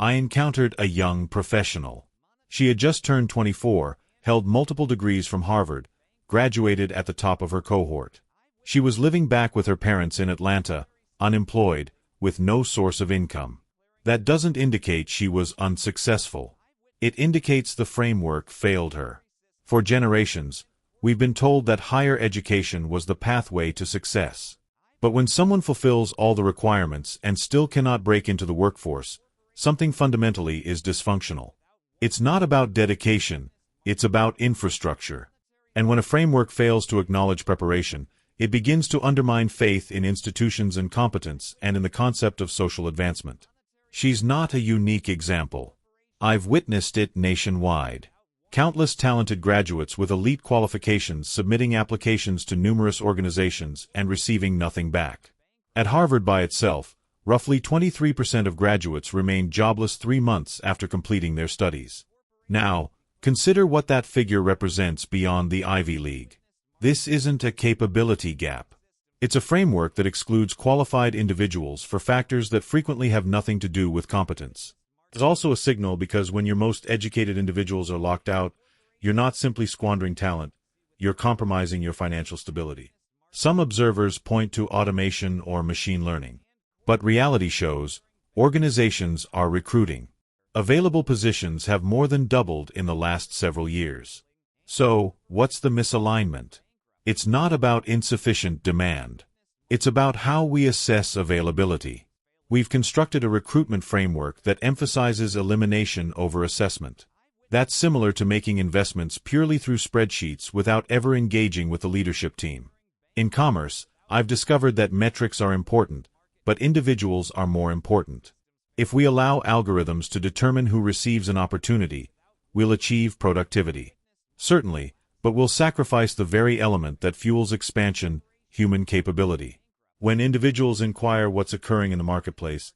I encountered a young professional. She had just turned 24, held multiple degrees from Harvard, graduated at the top of her cohort. She was living back with her parents in Atlanta, unemployed, with no source of income. That doesn't indicate she was unsuccessful. It indicates the framework failed her. For generations, we've been told that higher education was the pathway to success. But when someone fulfills all the requirements and still cannot break into the workforce, something fundamentally is dysfunctional. It's not about dedication, it's about infrastructure. And when a framework fails to acknowledge preparation, it begins to undermine faith in institutions and competence and in the concept of social advancement. She's not a unique example. I've witnessed it nationwide. Countless talented graduates with elite qualifications submitting applications to numerous organizations and receiving nothing back. At Harvard by itself, roughly 23% of graduates remain jobless 3 months after completing their studies. Now, consider what that figure represents beyond the Ivy League. This isn't a capability gap. It's a framework that excludes qualified individuals for factors that frequently have nothing to do with competence. It's also a signal because when your most educated individuals are locked out, you're not simply squandering talent, you're compromising your financial stability. Some observers point to automation or machine learning. But reality shows, organizations are recruiting. Available positions have more than doubled in the last several years. So, what's the misalignment? It's not about insufficient demand. It's about how we assess availability. We've constructed a recruitment framework that emphasizes elimination over assessment. That's similar to making investments purely through spreadsheets without ever engaging with the leadership team. In commerce, I've discovered that metrics are important, but individuals are more important. If we allow algorithms to determine who receives an opportunity, we'll achieve productivity. Certainly, but we'll sacrifice the very element that fuels expansion, human capability. When individuals inquire what's occurring in the marketplace,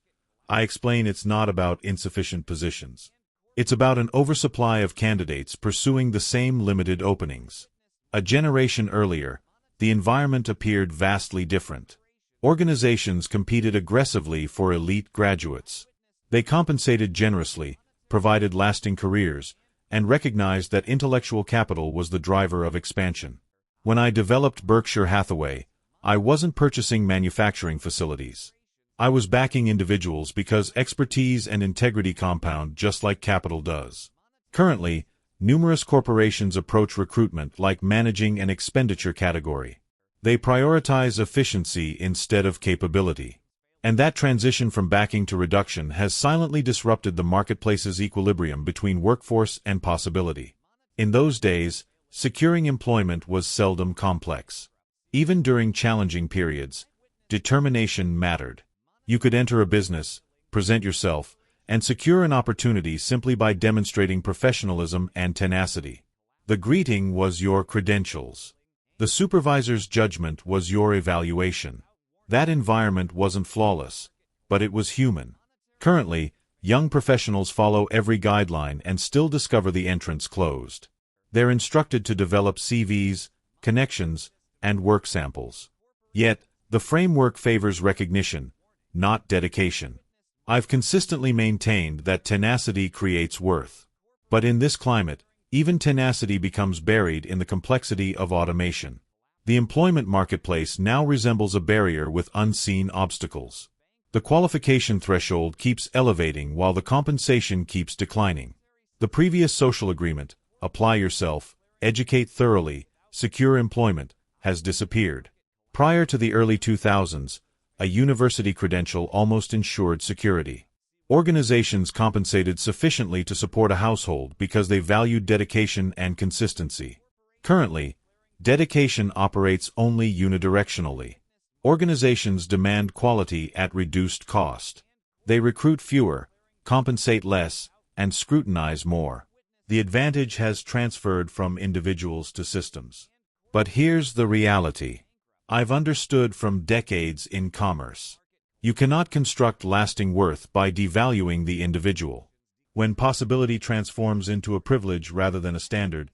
I explain it's not about insufficient positions. It's about an oversupply of candidates pursuing the same limited openings. A generation earlier, the environment appeared vastly different. Organizations competed aggressively for elite graduates. They compensated generously, provided lasting careers, and recognized that intellectual capital was the driver of expansion. When I developed Berkshire Hathaway, I wasn't purchasing manufacturing facilities. I was backing individuals because expertise and integrity compound just like capital does. Currently, numerous corporations approach recruitment like managing an expenditure category. They prioritize efficiency instead of capability. And that transition from backing to reduction has silently disrupted the marketplace's equilibrium between workforce and possibility. In those days, securing employment was seldom complex. Even during challenging periods, determination mattered. You could enter a business, present yourself, and secure an opportunity simply by demonstrating professionalism and tenacity. The greeting was your credentials. The supervisor's judgment was your evaluation. That environment wasn't flawless, but it was human. Currently, young professionals follow every guideline and still discover the entrance closed. They're instructed to develop CVs, connections, and work samples. Yet, the framework favors recognition, not dedication. I've consistently maintained that tenacity creates worth. But in this climate, even tenacity becomes buried in the complexity of automation. The employment marketplace now resembles a barrier with unseen obstacles. The qualification threshold keeps elevating while the compensation keeps declining. The previous social agreement, apply yourself, educate thoroughly, secure employment, has disappeared. Prior to the early 2000s, a university credential almost ensured security. Organizations compensated sufficiently to support a household because they valued dedication and consistency. Currently, dedication operates only unidirectionally. Organizations demand quality at reduced cost. They recruit fewer, compensate less, and scrutinize more. The advantage has transferred from individuals to systems. But here's the reality. I've understood from decades in commerce. You cannot construct lasting worth by devaluing the individual. When possibility transforms into a privilege rather than a standard,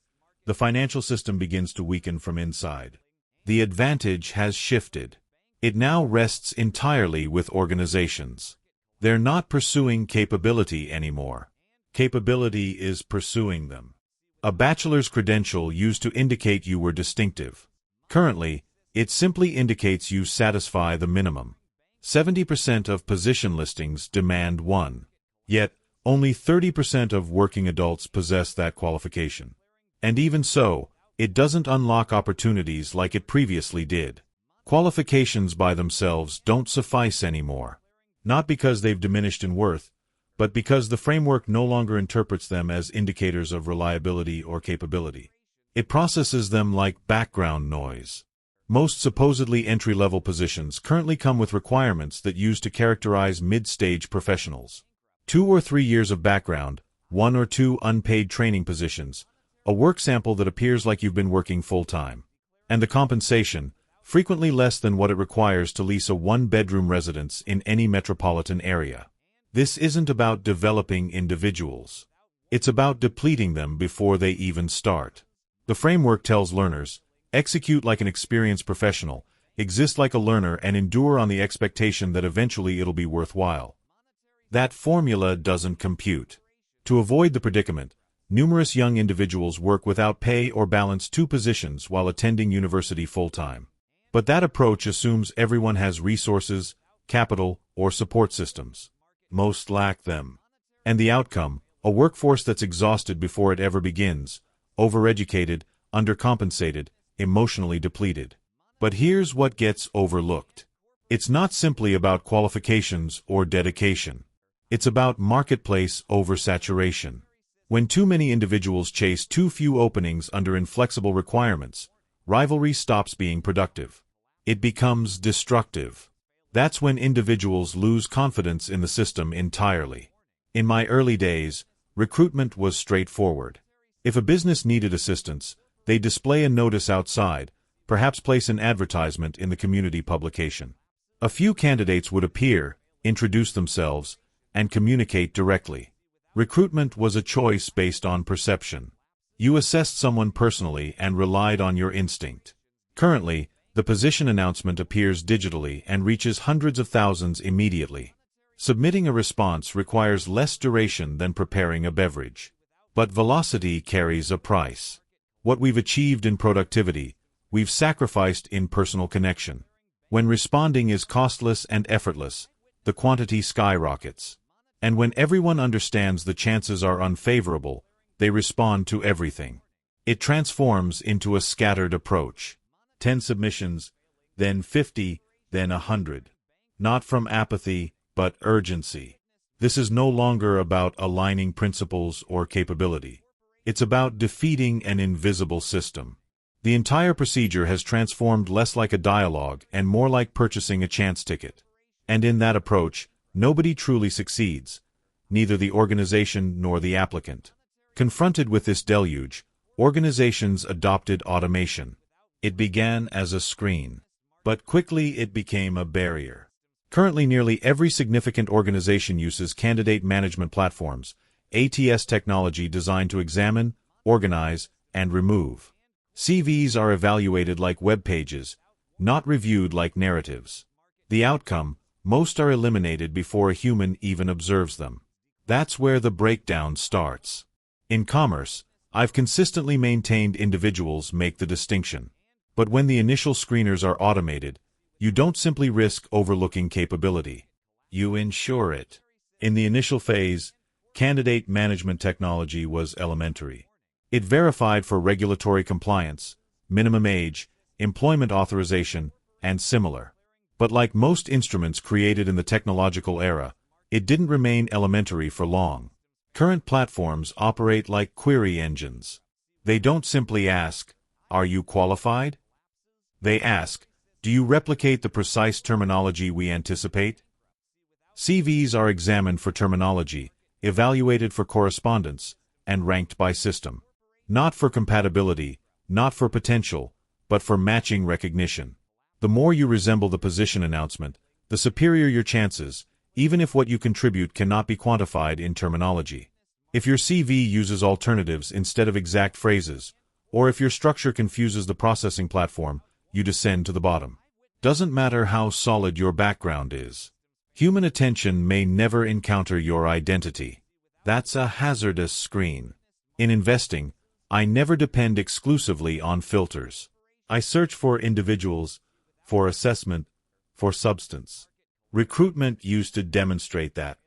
the financial system begins to weaken from inside. The advantage has shifted. It now rests entirely with organizations. They're not pursuing capability anymore. Capability is pursuing them. A bachelor's credential used to indicate you were distinctive. Currently, it simply indicates you satisfy the minimum. 70% of position listings demand one. Yet, only 30% of working adults possess that qualification. And even so, it doesn't unlock opportunities like it previously did. Qualifications by themselves don't suffice anymore. Not because they've diminished in worth, but because the framework no longer interprets them as indicators of reliability or capability. It processes them like background noise. Most supposedly entry-level positions currently come with requirements that use to characterize mid-stage professionals. 2 or 3 years of background, 1 or 2 unpaid training positions, a work sample that appears like you've been working full-time. And the compensation, frequently less than what it requires to lease a 1-bedroom residence in any metropolitan area. This isn't about developing individuals. It's about depleting them before they even start. The framework tells learners, execute like an experienced professional, exist like a learner, and endure on the expectation that eventually it'll be worthwhile. That formula doesn't compute. To avoid the predicament, numerous young individuals work without pay or balance 2 positions while attending university full-time. But that approach assumes everyone has resources, capital, or support systems. Most lack them. And the outcome, a workforce that's exhausted before it ever begins, overeducated, undercompensated, emotionally depleted. But here's what gets overlooked. It's not simply about qualifications or dedication. It's about marketplace oversaturation. When too many individuals chase too few openings under inflexible requirements, rivalry stops being productive. It becomes destructive. That's when individuals lose confidence in the system entirely. In my early days, recruitment was straightforward. If a business needed assistance, they'd display a notice outside, perhaps place an advertisement in the community publication. A few candidates would appear, introduce themselves, and communicate directly. Recruitment was a choice based on perception. You assessed someone personally and relied on your instinct. Currently, the position announcement appears digitally and reaches hundreds of thousands immediately. Submitting a response requires less duration than preparing a beverage. But velocity carries a price. What we've achieved in productivity, we've sacrificed in personal connection. When responding is costless and effortless, the quantity skyrockets. And when everyone understands the chances are unfavorable, they respond to everything. It transforms into a scattered approach. 10 submissions, then 50, then 100. Not from apathy, but urgency. This is no longer about aligning principles or capability. It's about defeating an invisible system. The entire procedure has transformed less like a dialogue and more like purchasing a chance ticket. And in that approach, nobody truly succeeds, neither the organization nor the applicant. Confronted with this deluge, organizations adopted automation. It began as a screen, but quickly it became a barrier. Currently, nearly every significant organization uses candidate management platforms, ATS technology designed to examine, organize, and remove. CVs are evaluated like web pages, not reviewed like narratives. The outcome, most are eliminated before a human even observes them. That's where the breakdown starts. In commerce, I've consistently maintained individuals make the distinction. But when the initial screeners are automated, you don't simply risk overlooking capability. You ensure it. In the initial phase, candidate management technology was elementary. It verified for regulatory compliance, minimum age, employment authorization, and similar. But like most instruments created in the technological era, it didn't remain elementary for long. Current platforms operate like query engines. They don't simply ask, "Are you qualified?" They ask, "Do you replicate the precise terminology we anticipate?" CVs are examined for terminology, evaluated for correspondence, and ranked by system. Not for compatibility, not for potential, but for matching recognition. The more you resemble the position announcement, the superior your chances, even if what you contribute cannot be quantified in terminology. If your CV uses alternatives instead of exact phrases, or if your structure confuses the processing platform, you descend to the bottom. Doesn't matter how solid your background is. Human attention may never encounter your identity. That's a hazardous screen. In investing, I never depend exclusively on filters. I search for individuals, for assessment, for substance. Recruitment used to demonstrate that.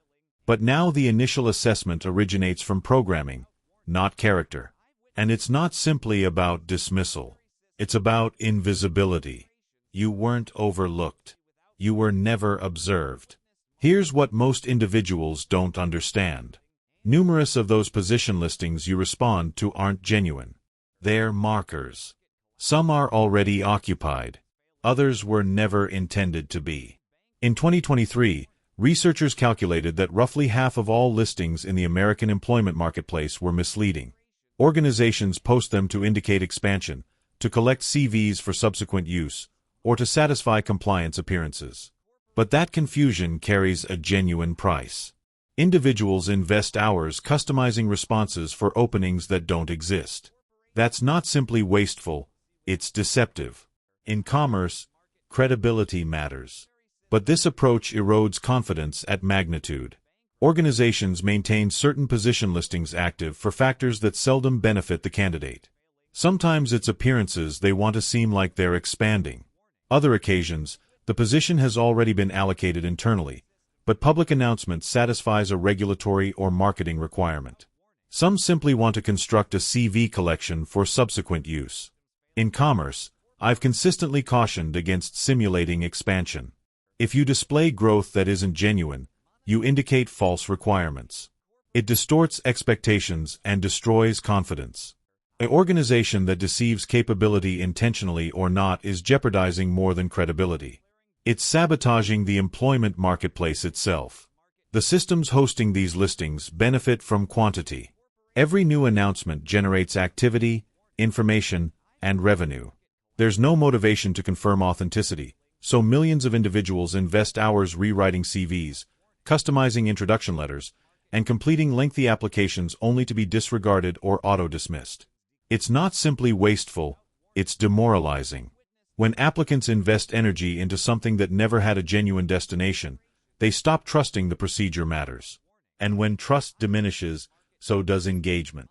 But now the initial assessment originates from programming, not character. And it's not simply about dismissal. It's about invisibility. You weren't overlooked. You were never observed. Here's what most individuals don't understand. Numerous of those position listings you respond to aren't genuine. They're markers. Some are already occupied. Others were never intended to be. In 2023, researchers calculated that roughly half of all listings in the American employment marketplace were misleading. Organizations post them to indicate expansion, to collect CVs for subsequent use, or to satisfy compliance appearances. But that confusion carries a genuine price. Individuals invest hours customizing responses for openings that don't exist. That's not simply wasteful, it's deceptive. In commerce, credibility matters. But this approach erodes confidence at magnitude. Organizations maintain certain position listings active for factors that seldom benefit the candidate. Sometimes it's appearances they want to seem like they're expanding. Other occasions, the position has already been allocated internally, but public announcement satisfies a regulatory or marketing requirement. Some simply want to construct a CV collection for subsequent use. In commerce, I've consistently cautioned against simulating expansion. If you display growth that isn't genuine, you indicate false requirements. It distorts expectations and destroys confidence. An organization that deceives capability intentionally or not is jeopardizing more than credibility. It's sabotaging the employment marketplace itself. The systems hosting these listings benefit from quantity. Every new announcement generates activity, information, and revenue. There's no motivation to confirm authenticity, so millions of individuals invest hours rewriting CVs, customizing introduction letters, and completing lengthy applications only to be disregarded or auto-dismissed. It's not simply wasteful, it's demoralizing. When applicants invest energy into something that never had a genuine destination, they stop trusting the procedure matters. And when trust diminishes, so does engagement.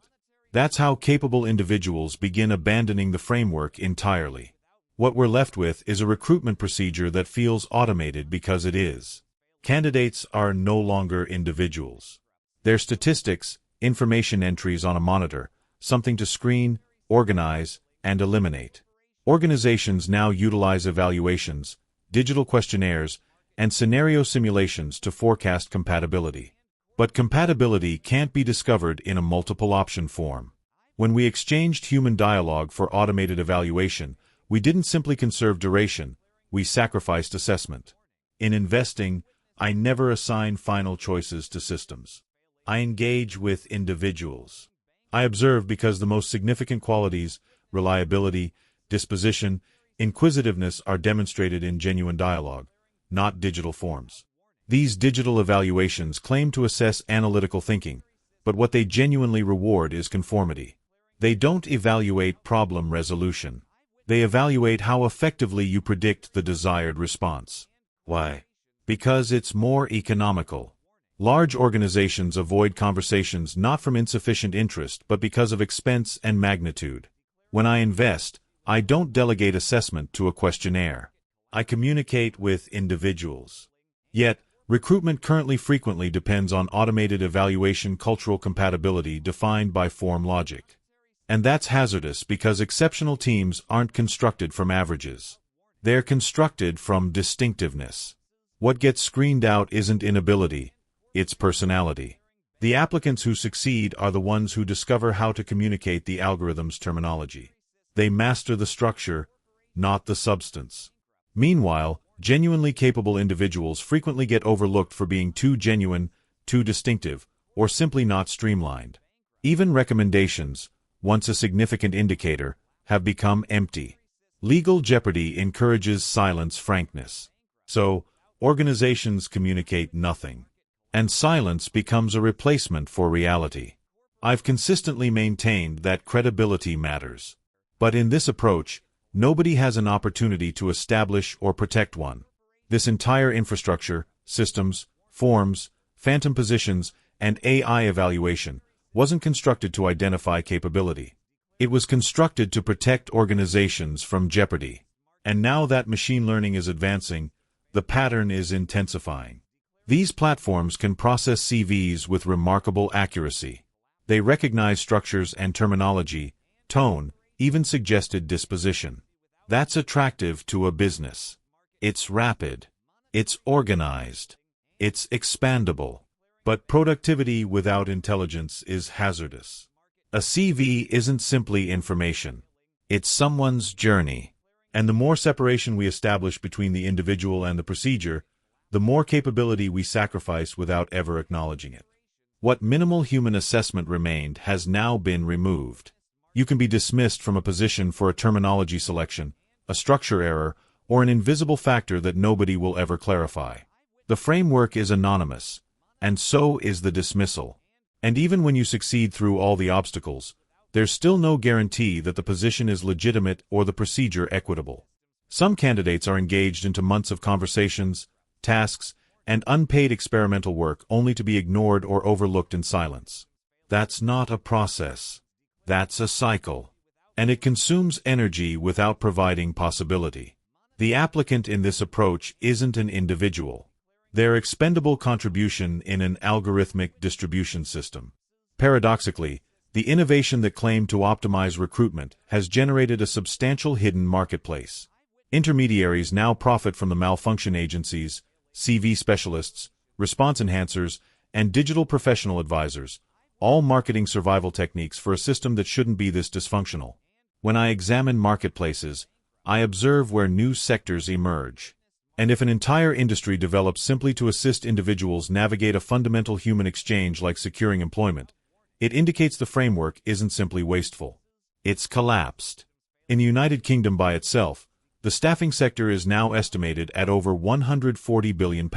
That's how capable individuals begin abandoning the framework entirely. What we're left with is a recruitment procedure that feels automated because it is. Candidates are no longer individuals. They're statistics, information entries on a monitor, something to screen, organize, and eliminate. Organizations now utilize evaluations, digital questionnaires, and scenario simulations to forecast compatibility. But compatibility can't be discovered in a multiple-option form. When we exchanged human dialogue for automated evaluation, we didn't simply conserve duration, we sacrificed assessment. In investing, I never assign final choices to systems. I engage with individuals. I observe because the most significant qualities, reliability, disposition, inquisitiveness are demonstrated in genuine dialogue, not digital forms. These digital evaluations claim to assess analytical thinking, but what they genuinely reward is conformity. They don't evaluate problem resolution. They evaluate how effectively you predict the desired response. Why? Because it's more economical. Large organizations avoid conversations not from insufficient interest but because of expense and magnitude. When I invest, I don't delegate assessment to a questionnaire. I communicate with individuals. Yet, recruitment currently frequently depends on automated evaluation cultural compatibility defined by form logic. And that's hazardous because exceptional teams aren't constructed from averages. They're constructed from distinctiveness. What gets screened out isn't inability, it's personality. The applicants who succeed are the ones who discover how to communicate the algorithm's terminology. They master the structure, not the substance. Meanwhile, genuinely capable individuals frequently get overlooked for being too genuine, too distinctive, or simply not streamlined. Even recommendations, once a significant indicator, have become empty. Legal jeopardy encourages silence frankness. So, organizations communicate nothing. And silence becomes a replacement for reality. I've consistently maintained that credibility matters. But in this approach, nobody has an opportunity to establish or protect one. This entire infrastructure, systems, forms, phantom positions, and AI evaluation, wasn't constructed to identify capability. It was constructed to protect organizations from jeopardy. And now that machine learning is advancing, the pattern is intensifying. These platforms can process CVs with remarkable accuracy. They recognize structures and terminology, tone, even suggested disposition. That's attractive to a business. It's rapid. It's organized. It's expandable. But productivity without intelligence is hazardous. A CV isn't simply information. It's someone's journey. And the more separation we establish between the individual and the procedure, the more capability we sacrifice without ever acknowledging it. What minimal human assessment remained has now been removed. You can be dismissed from a position for a terminology selection, a structure error, or an invisible factor that nobody will ever clarify. The framework is anonymous, and so is the dismissal. And even when you succeed through all the obstacles, there's still no guarantee that the position is legitimate or the procedure equitable. Some candidates are engaged into months of conversations, tasks, and unpaid experimental work only to be ignored or overlooked in silence. That's not a process. That's a cycle. And it consumes energy without providing possibility. The applicant in this approach isn't an individual. They're expendable contribution in an algorithmic distribution system. Paradoxically, the innovation that claimed to optimize recruitment has generated a substantial hidden marketplace. Intermediaries now profit from the malfunction agencies, CV specialists, response enhancers, and digital professional advisors, all marketing survival techniques for a system that shouldn't be this dysfunctional. When I examine marketplaces, I observe where new sectors emerge. And if an entire industry develops simply to assist individuals navigate a fundamental human exchange like securing employment, it indicates the framework isn't simply wasteful. It's collapsed. In the United Kingdom by itself, the staffing sector is now estimated at over £140 billion.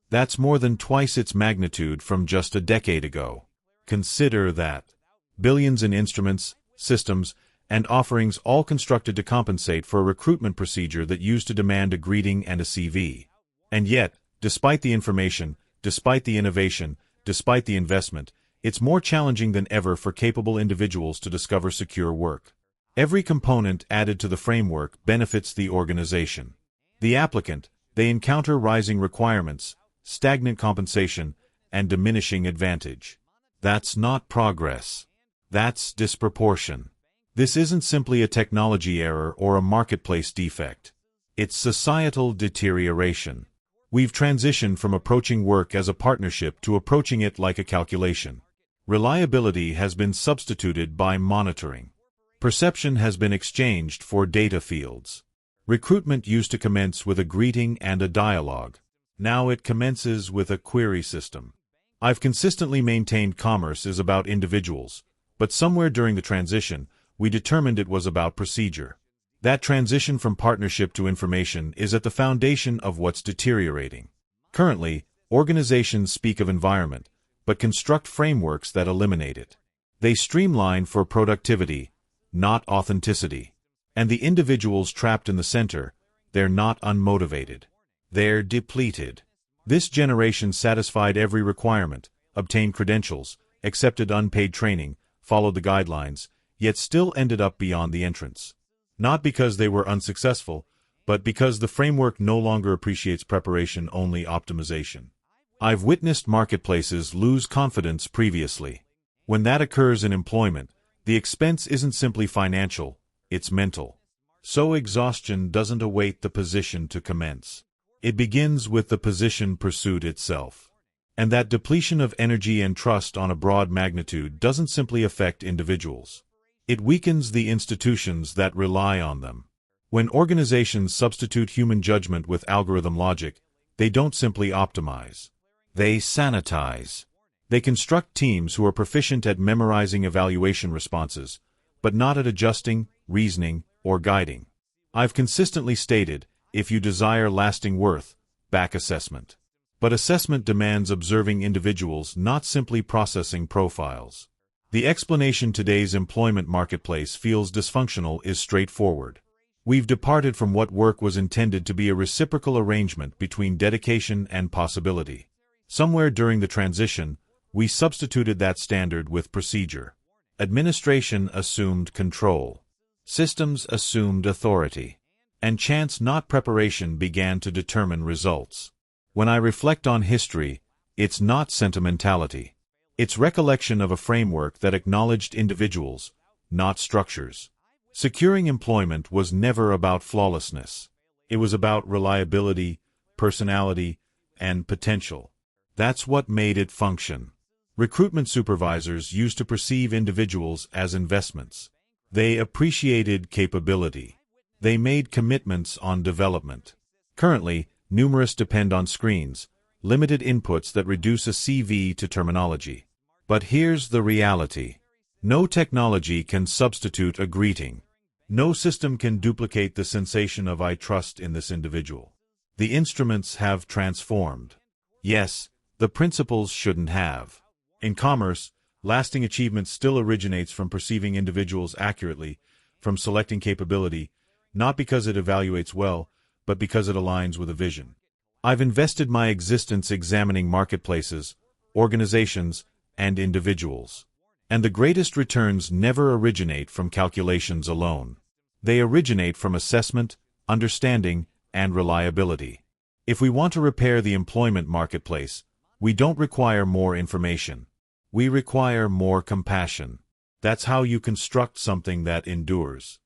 That's more than twice its magnitude from just a decade ago. Consider that. Billions in instruments, systems, and offerings all constructed to compensate for a recruitment procedure that used to demand a greeting and a CV. And yet, despite the information, despite the innovation, despite the investment, it's more challenging than ever for capable individuals to discover secure work. Every component added to the framework benefits the organization. The applicant, they encounter rising requirements, stagnant compensation, and diminishing advantage. That's not progress. That's disproportion. This isn't simply a technology error or a marketplace defect. It's societal deterioration. We've transitioned from approaching work as a partnership to approaching it like a calculation. Reliability has been substituted by monitoring. Perception has been exchanged for data fields. Recruitment used to commence with a greeting and a dialogue. Now it commences with a query system. I've consistently maintained commerce is about individuals, but somewhere during the transition, we determined it was about procedure. That transition from partnership to information is at the foundation of what's deteriorating. Currently, organizations speak of environment, but construct frameworks that eliminate it. They streamline for productivity, not authenticity. And the individuals trapped in the center, they're not unmotivated. They're depleted. This generation satisfied every requirement, obtained credentials, accepted unpaid training, followed the guidelines, yet still ended up beyond the entrance. Not because they were unsuccessful, but because the framework no longer appreciates preparation, only optimization. I've witnessed marketplaces lose confidence previously. When that occurs in employment, the expense isn't simply financial, it's mental. So exhaustion doesn't await the position to commence. It begins with the position pursuit itself. And that depletion of energy and trust on a broad magnitude doesn't simply affect individuals. It weakens the institutions that rely on them. When organizations substitute human judgment with algorithm logic, they don't simply optimize. They sanitize. They construct teams who are proficient at memorizing evaluation responses, but not at adjusting, reasoning, or guiding. I've consistently stated, if you desire lasting worth, back assessment. But assessment demands observing individuals, not simply processing profiles. The explanation today's employment marketplace feels dysfunctional is straightforward. We've departed from what work was intended to be a reciprocal arrangement between dedication and possibility. Somewhere during the transition, we substituted that standard with procedure. Administration assumed control. Systems assumed authority. And chance, not preparation, began to determine results. When I reflect on history, it's not sentimentality. It's recollection of a framework that acknowledged individuals, not structures. Securing employment was never about flawlessness. It was about reliability, personality, and potential. That's what made it function. Recruitment supervisors used to perceive individuals as investments. They appreciated capability. They made commitments on development. Currently, numerous depend on screens, limited inputs that reduce a CV to terminology. But here's the reality. No technology can substitute a greeting. No system can duplicate the sensation of "I trust in this individual." The instruments have transformed. Yes, the principles shouldn't have. In commerce, lasting achievement still originates from perceiving individuals accurately, from selecting capability, not because it evaluates well, but because it aligns with a vision. I've invested my existence examining marketplaces, organizations, and individuals. And the greatest returns never originate from calculations alone. They originate from assessment, understanding, and reliability. If we want to repair the employment marketplace, we don't require more information. We require more compassion. That's how you construct something that endures.